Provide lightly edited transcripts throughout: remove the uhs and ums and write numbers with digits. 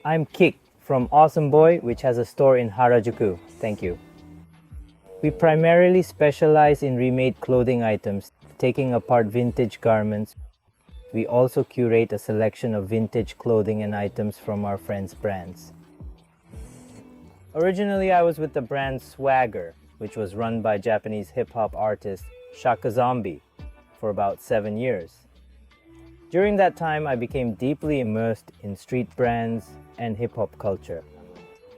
I'm Kik from Awesome Boy, which has a store in Harajuku. Thank you. We primarily specialize in remade clothing items, taking apart vintage garments. We also curate a selection of vintage clothing and items from our friends' brands. Originally, I was with the brand Swagger, which was run by Japanese hip-hop artist Shaka Zombie for about 7 years. During that time, I became deeply immersed in street brands and hip-hop culture.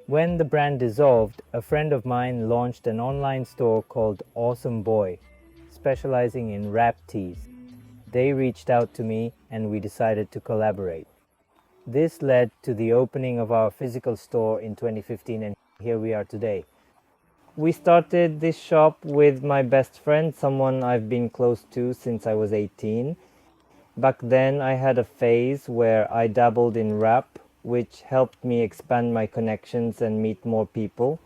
When the brand dissolved, a friend of mine launched an online store called Awesome Boy, specializing in rap tees. They reached out to me and we decided to collaborate. This led to the opening of our physical store in 2015, and here we are today. We started this shop with my best friend, someone I've been close to since I was 18. Back then I had a phase where I dabbled in rap, which helped me expand my connections and meet more people.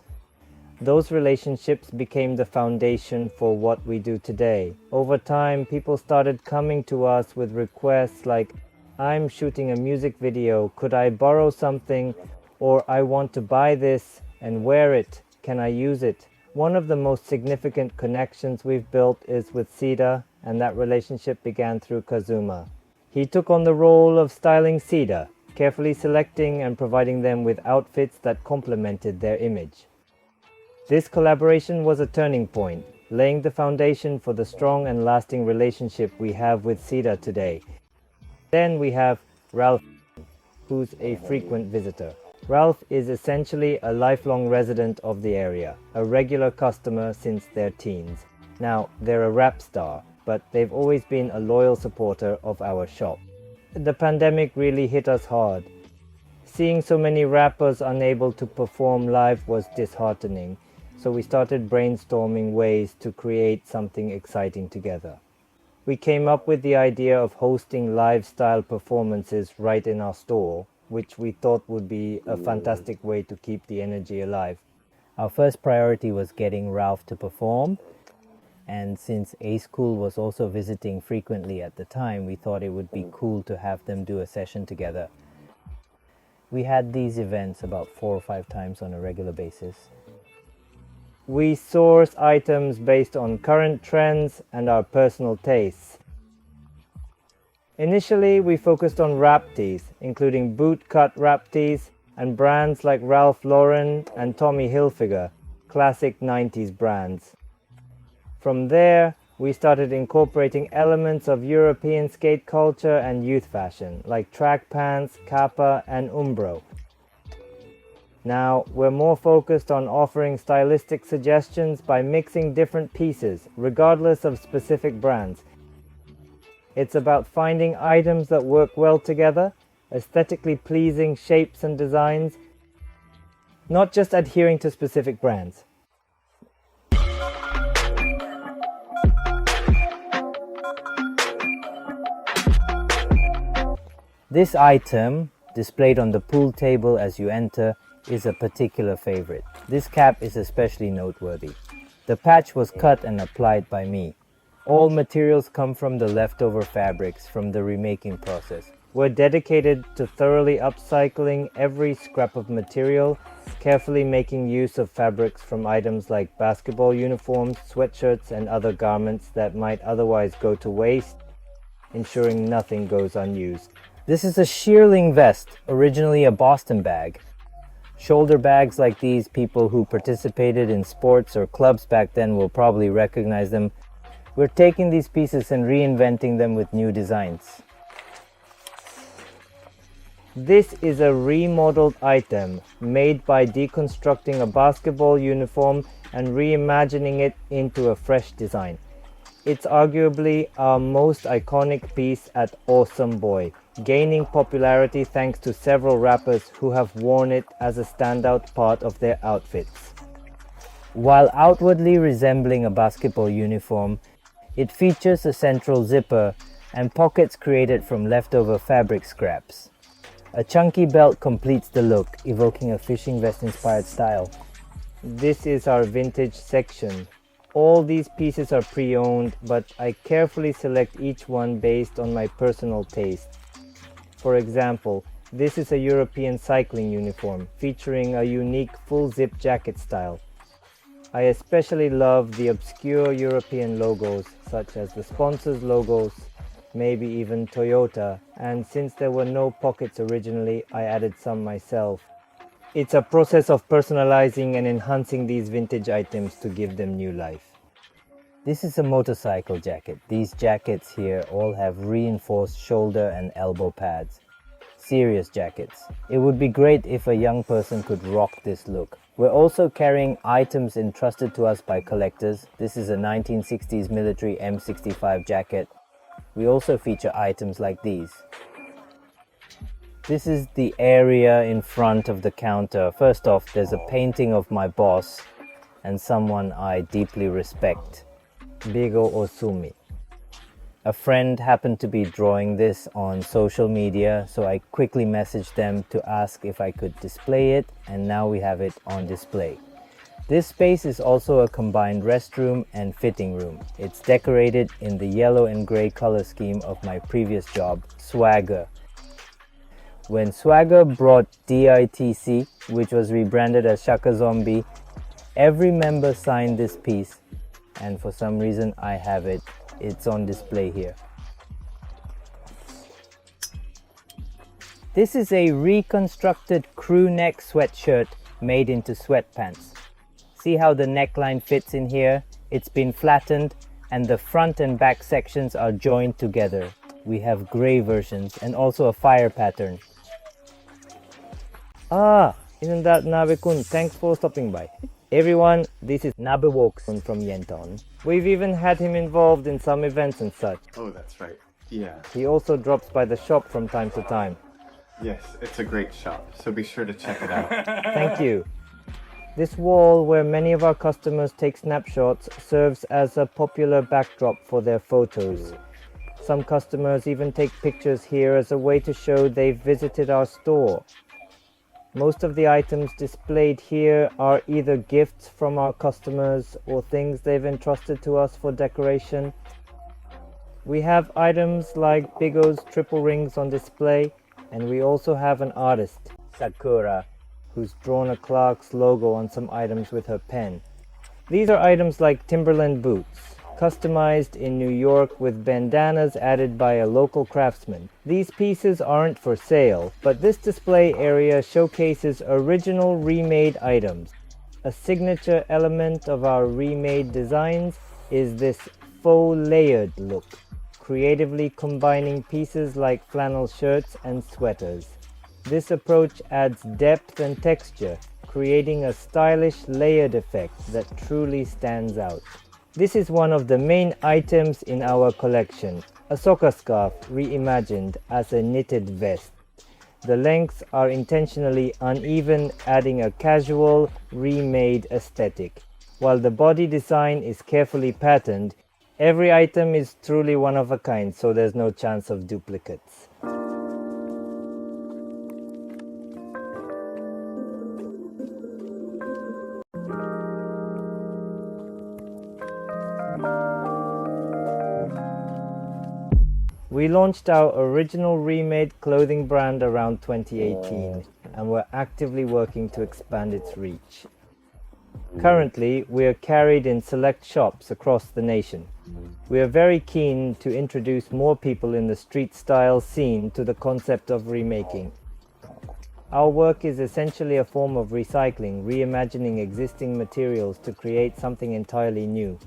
Those relationships became the foundation for what we do today. Over time, people started coming to us with requests like, I'm shooting a music video, could I borrow something? Or I want to buy this and wear it, can I use it? One of the most significant connections we've built is with Sida, and that relationship began through Kazuma. He took on the role of styling Sida, carefully selecting and providing them with outfits that complemented their image. This collaboration was a turning point, laying the foundation for the strong and lasting relationship we have with Sida today. Then we have Ralph, who's a frequent visitor. Ralph is essentially a lifelong resident of the area, a regular customer since their teens. Now, they're a rap star, but they've always been a loyal supporter of our shop. The pandemic really hit us hard. Seeing so many rappers unable to perform live was disheartening, so we started brainstorming ways to create something exciting together. We came up with the idea of hosting live-style performances right in our store, which we thought would be a fantastic way to keep the energy alive. Our first priority was getting Ralph to perform, and since A-School was also visiting frequently at the time, we thought it would be cool to have them do a session together. We had these events about 4 or 5 times on a regular basis. We source items based on current trends and our personal tastes. Initially, we focused on rap tees, including boot-cut rap tees and brands like Ralph Lauren and Tommy Hilfiger, classic 90s brands. From there, we started incorporating elements of European skate culture and youth fashion, like track pants, kappa, and umbro. Now, we're more focused on offering stylistic suggestions by mixing different pieces, regardless of specific brands. It's about finding items that work well together, aesthetically pleasing shapes and designs, not just adhering to specific brands. This item, displayed on the pool table as you enter, is a particular favorite. This cap is especially noteworthy. The patch was cut and applied by me. All materials come from the leftover fabrics from the remaking process. We're dedicated to thoroughly upcycling every scrap of material, carefully making use of fabrics from items like basketball uniforms, sweatshirts, and other garments that might otherwise go to waste, ensuring nothing goes unused. This is a shearling vest, originally a Boston bag. Shoulder bags like these, people who participated in sports or clubs back then will probably recognize them. We're taking these pieces and reinventing them with new designs. This is a remodeled item made by deconstructing a basketball uniform and reimagining it into a fresh design. It's arguably our most iconic piece at Awesome Boy, gaining popularity thanks to several rappers who have worn it as a standout part of their outfits. While outwardly resembling a basketball uniform, it features a central zipper and pockets created from leftover fabric scraps. A chunky belt completes the look, evoking a fishing vest-inspired style. This is our vintage section. All these pieces are pre-owned, but I carefully select each one based on my personal taste. For example, This is a European cycling uniform featuring a unique full zip jacket style. I especially love the obscure European logos such as the sponsors' logos, maybe even Toyota, and since there were no pockets originally, I added some myself. It's a process of personalizing and enhancing these vintage items to give them new life. This is a motorcycle jacket. These jackets here all have reinforced shoulder and elbow pads. Serious jackets. It would be great if a young person could rock this look. We're also carrying items entrusted to us by collectors. This is a 1960s military M65 jacket. We also feature items like these. This is the area in front of the counter. First off, there's a painting of my boss and someone I deeply respect, Bigo Osumi. A friend happened to be drawing this on social media, so I quickly messaged them to ask if I could display it, and now we have it on display. This space is also a combined restroom and fitting room. It's decorated in the yellow and gray color scheme of my previous job, Swagger. When Swagger brought DITC, which was rebranded as Shaka Zombie, every member signed this piece, and for some reason I have it. It's on display here. This is a reconstructed crew neck sweatshirt made into sweatpants. See how the neckline fits in here? It's been flattened and the front and back sections are joined together. We have gray versions and also a fire pattern. Isn't that Nabe-kun? Thanks for stopping by. Everyone, this is Nabe Walks-kun from Yenton. We've even had him involved in some events and such. Oh, that's right. Yeah. He also drops by the shop from time to time. Yes, it's a great shop, so be sure to check it out. Thank you. This wall, where many of our customers take snapshots, serves as a popular backdrop for their photos. Some customers even take pictures here as a way to show they've visited our store. Most of the items displayed here are either gifts from our customers or things they've entrusted to us for decoration. We have items like Bigo's triple rings on display, and we also have an artist, Sakura, who's drawn a Clark's logo on some items with her pen. These are items like Timberland boots, customized in New York with bandanas added by a local craftsman. These pieces aren't for sale, but this display area showcases original remade items. A signature element of our remade designs is this faux layered look, creatively combining pieces like flannel shirts and sweaters. This approach adds depth and texture, creating a stylish layered effect that truly stands out. This is one of the main items in our collection, a soccer scarf reimagined as a knitted vest. The lengths are intentionally uneven, adding a casual, remade aesthetic. While the body design is carefully patterned, every item is truly one of a kind, so there's no chance of duplicates. We launched our original Remade clothing brand around 2018, and we're actively working to expand its reach. Currently, we are carried in select shops across the nation. We are very keen to introduce more people in the street style scene to the concept of remaking. Our work is essentially a form of recycling, reimagining existing materials to create something entirely new.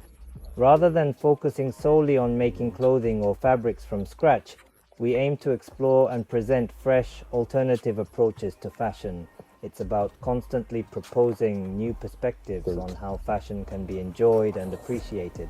Rather than focusing solely on making clothing or fabrics from scratch, we aim to explore and present fresh, alternative approaches to fashion. It's about constantly proposing new perspectives on how fashion can be enjoyed and appreciated.